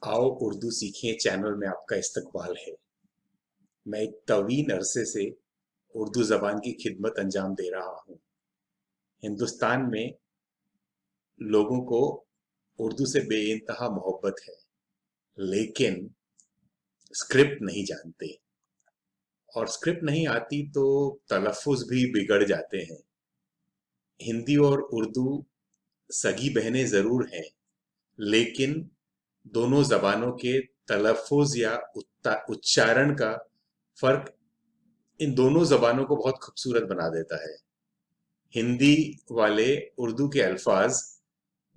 आओ उर्दू सीखें चैनल में आपका इस्तकबाल है। मैं एक तवील अरसे से उर्दू जबान की खिदमत अंजाम दे रहा हूँ। हिंदुस्तान में लोगों को उर्दू से बेइंतहा मोहब्बत है, लेकिन स्क्रिप्ट नहीं जानते, और स्क्रिप्ट नहीं आती तो तलफ़ुज़ भी बिगड़ जाते हैं। हिंदी और उर्दू सगी बहनें ज़रूर हैं, लेकिन दोनों जबानों के तलफ़ुज़ या उच्चारण का फ़र्क इन दोनों जबानों को बहुत खूबसूरत बना देता है। हिंदी वाले उर्दू के अल्फाज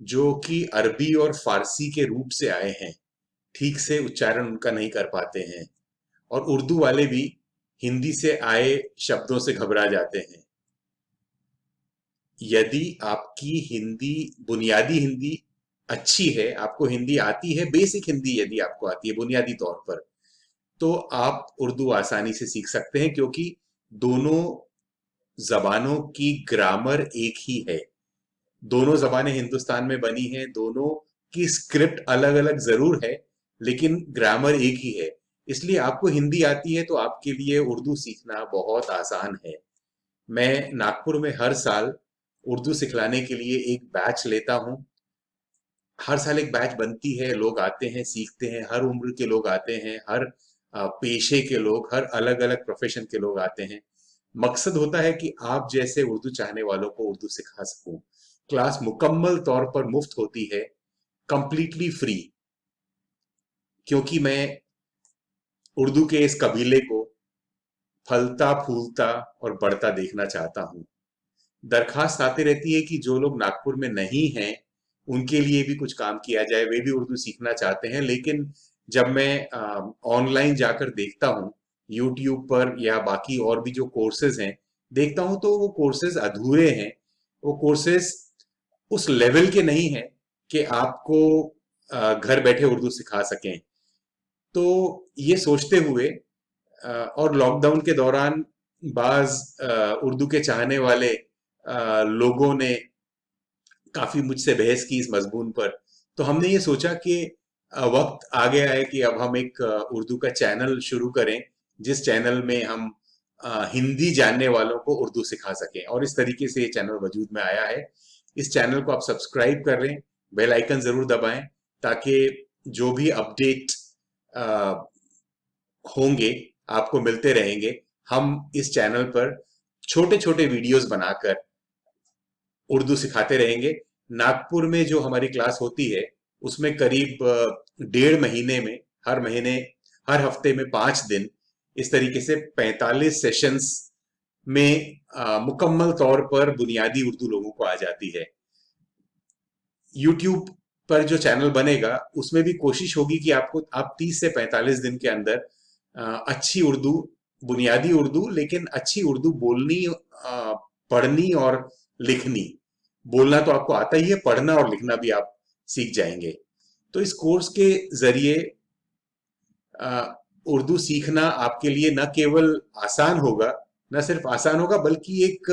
जो कि अरबी और फारसी के रूप से आए हैं, ठीक से उच्चारण उनका नहीं कर पाते हैं, और उर्दू वाले भी हिंदी से आए शब्दों से घबरा जाते हैं। यदि आपकी हिंदी, बुनियादी हिंदी अच्छी है, आपको हिंदी आती है, बेसिक हिंदी यदि आपको आती है बुनियादी तौर पर, तो आप उर्दू आसानी से सीख सकते हैं, क्योंकि दोनों जबानों की ग्रामर एक ही है। दोनों जबानें हिंदुस्तान में बनी हैं, दोनों की स्क्रिप्ट अलग अलग जरूर है, लेकिन ग्रामर एक ही है। इसलिए आपको हिंदी आती है तो आपके लिए उर्दू सीखना बहुत आसान है। मैं नागपुर में हर साल उर्दू सिखलाने के लिए एक बैच लेता हूँ। हर साल एक बैच बनती है, लोग आते हैं, सीखते हैं, हर उम्र के लोग आते हैं, हर पेशे के लोग, हर अलग अलग प्रोफेशन के लोग आते हैं। मकसद होता है कि आप जैसे उर्दू चाहने वालों को उर्दू सिखा सकूं। क्लास मुकम्मल तौर पर मुफ्त होती है, कंप्लीटली फ्री, क्योंकि मैं उर्दू के इस कबीले को फलता फूलता और बढ़ता देखना चाहता हूँ। दरखास्त आती रहती है कि जो लोग नागपुर में नहीं हैं उनके लिए भी कुछ काम किया जाए, वे भी उर्दू सीखना चाहते हैं। लेकिन जब मैं ऑनलाइन जाकर देखता हूँ, यूट्यूब पर या बाकी और भी जो कोर्सेज हैं देखता हूँ, तो वो कोर्सेज अधूरे हैं। वो कोर्सेज उस लेवल के नहीं हैं कि आपको घर बैठे उर्दू सिखा सकें। तो ये सोचते हुए और लॉकडाउन के दौरान बाज उर्दू के चाहने वाले लोगों ने काफी मुझसे बहस की इस मजमून पर। तो हमने ये सोचा कि वक्त आ गया है कि अब हम एक उर्दू का चैनल शुरू करें, जिस चैनल में हम हिंदी जानने वालों को उर्दू सिखा सकें, और इस तरीके से ये चैनल वजूद में आया है। इस चैनल को आप सब्सक्राइब कर लें, बेल आइकन जरूर दबाएं, ताकि जो भी अपडेट होंगे आपको मिलते रहेंगे। हम इस चैनल पर छोटे छोटे वीडियोस बनाकर उर्दू सिखाते रहेंगे। नागपुर में जो हमारी क्लास होती है उसमें करीब 1.5 महीने में, हर महीने, हर हफ्ते में 5 दिन, इस तरीके से 45 सेशंस में मुकम्मल तौर पर बुनियादी उर्दू लोगों को आ जाती है। यूट्यूब पर जो चैनल बनेगा उसमें भी कोशिश होगी कि आप 30 से 45 दिन के अंदर अच्छी उर्दू, बुनियादी उर्दू, लेकिन अच्छी उर्दू बोलनी, पढ़नी और लिखनी। बोलना तो आपको आता ही है, पढ़ना और लिखना भी आप सीख जाएंगे। तो इस कोर्स के जरिए उर्दू सीखना आपके लिए न केवल आसान होगा, न सिर्फ आसान होगा, बल्कि एक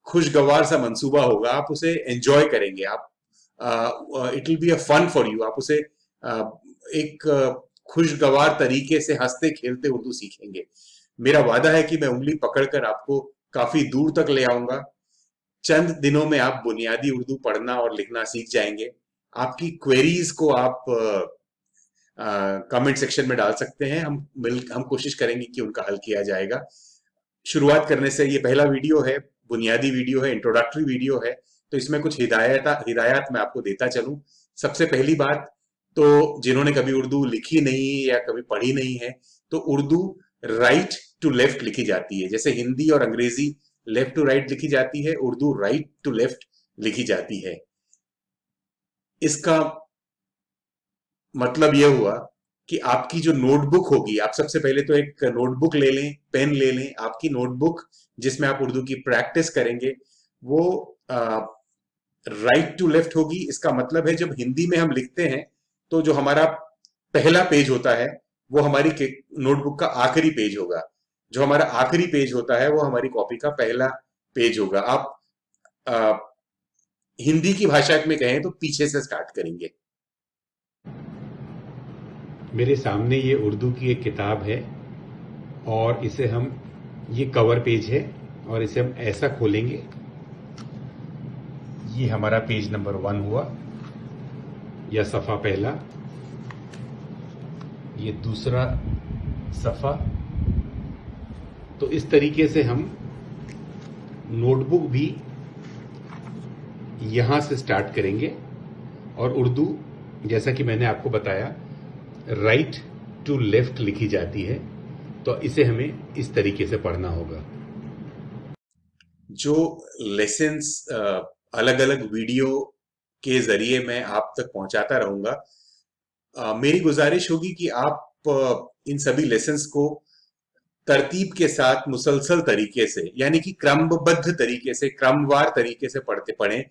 खुशगवार सा मंसूबा होगा। आप उसे एंजॉय करेंगे, आप it will be a fun for you. आप उसे एक खुशगवार तरीके से हंसते खेलते उर्दू सीखेंगे। मेरा वादा है कि मैं उंगली पकड़कर आपको काफी दूर तक ले आऊंगा। चंद दिनों में आप बुनियादी उर्दू पढ़ना और लिखना सीख जाएंगे। आपकी क्वेरीज को आप कमेंट सेक्शन में डाल सकते हैं, हम कोशिश करेंगे कि उनका हल किया जाएगा। शुरुआत करने से, ये पहला वीडियो है, बुनियादी वीडियो है, इंट्रोडक्टरी वीडियो है, तो इसमें कुछ हिदायत मैं आपको देता चलूं। सबसे पहली बात, तो जिन्होंने कभी उर्दू लिखी नहीं या कभी पढ़ी नहीं है, तो उर्दू राइट टू लेफ्ट लिखी जाती है। जैसे हिंदी और अंग्रेजी लेफ्ट टू राइट लिखी जाती है, उर्दू राइट टू लेफ्ट लिखी जाती है। इसका मतलब यह हुआ कि आपकी जो नोटबुक होगी, आप सबसे पहले तो एक नोटबुक ले लें, पेन ले लें। आपकी नोटबुक जिसमें आप उर्दू की प्रैक्टिस करेंगे, वो राइट टू लेफ्ट होगी। इसका मतलब है जब हिंदी में हम लिखते हैं तो जो हमारा पहला पेज होता है वो हमारी नोटबुक का आखिरी पेज होगा। जो हमारा आखिरी पेज होता है वो हमारी कॉपी का पहला पेज होगा। आप आ, हिंदी की भाषा में कहें तो पीछे से स्टार्ट करेंगे। मेरे सामने ये उर्दू की एक किताब है और इसे हम ये कवर पेज है और इसे हम ऐसा खोलेंगे। ये हमारा पेज नंबर 1 हुआ या सफ़ा पहला। ये दूसरा सफ़ा। तो इस तरीके से हम नोटबुक भी यहाँ से स्टार्ट करेंगे और उर्दू, जैसा कि मैंने आपको बताया, राइट टू लेफ्ट लिखी जाती है, तो इसे हमें इस तरीके से पढ़ना होगा। जो लेसन्स अलग अलग वीडियो के जरिए मैं आप तक पहुंचाता रहूंगा, मेरी गुजारिश होगी कि आप इन सभी लेसन्स को तरतीब के साथ मुसलसल तरीके से, यानी कि क्रमबद्ध तरीके से, क्रमवार तरीके से पढ़ें।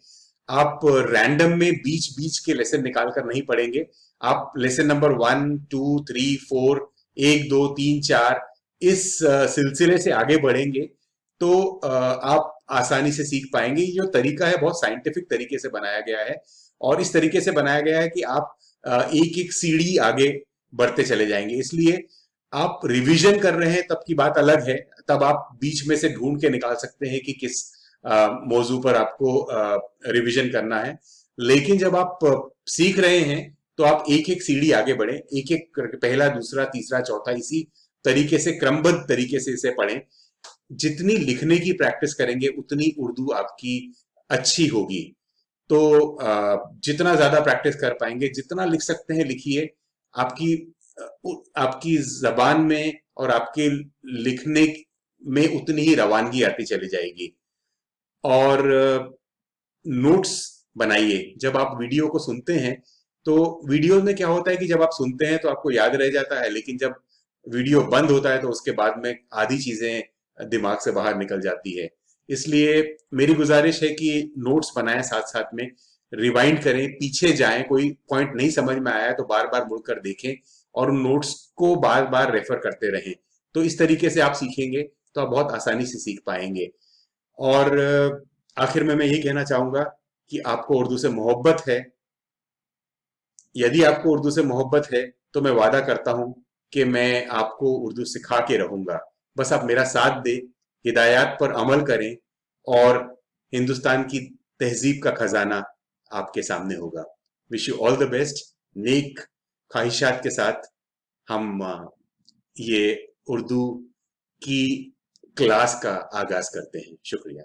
आप रैंडम में बीच बीच के लेसन निकाल कर नहीं पढ़ेंगे। आप लेसन नंबर 1, 2, 3, 4, 1, 2, 3, 4 इस सिलसिले से आगे बढ़ेंगे तो आप आसानी से सीख पाएंगे। ये जो तरीका है बहुत साइंटिफिक तरीके से बनाया गया है और इस तरीके से बनाया गया है कि आप एक एक सीढ़ी आगे बढ़ते चले जाएंगे। इसलिए आप रिवीजन कर रहे हैं तब की बात अलग है, तब आप बीच में से ढूंढ के निकाल सकते हैं कि किस मौजू पर आपको रिवीजन करना है। लेकिन जब आप सीख रहे हैं तो आप एक एक सीढ़ी आगे बढ़े, एक एक करके पहला, दूसरा, तीसरा, चौथा, इसी तरीके से क्रमबद्ध तरीके से इसे पढ़ें। जितनी लिखने की प्रैक्टिस करेंगे उतनी उर्दू आपकी अच्छी होगी। तो जितना ज्यादा प्रैक्टिस कर पाएंगे, जितना लिख सकते हैं लिखिए। आपकी आपकी जबान में और आपके लिखने में उतनी ही रवानगी आती चली जाएगी। और नोट्स बनाइए। जब आप वीडियो को सुनते हैं तो वीडियो में क्या होता है कि जब आप सुनते हैं तो आपको याद रह जाता है, लेकिन जब वीडियो बंद होता है तो उसके बाद में आधी चीजें दिमाग से बाहर निकल जाती है। इसलिए मेरी गुजारिश है कि नोट्स बनाएं, साथ साथ में रिवाइंड करें, पीछे जाएं। कोई पॉइंट नहीं समझ में आया तो बार बार मुड़कर देखें और उन नोट्स को बार बार रेफर करते रहें। तो इस तरीके से आप सीखेंगे तो आप बहुत आसानी से सीख पाएंगे। और आखिर में मैं यही कहना चाहूंगा कि आपको उर्दू से मोहब्बत है। यदि आपको उर्दू से मोहब्बत है तो मैं वादा करता हूं कि मैं आपको उर्दू सिखा के रहूंगा। बस आप मेरा साथ दें, हिदायत पर अमल करें और हिंदुस्तान की तहजीब का खजाना आपके सामने होगा। Wish you all the best. नेक ख्वाहिशात के साथ हम ये उर्दू की क्लास का आगाज करते हैं। शुक्रिया।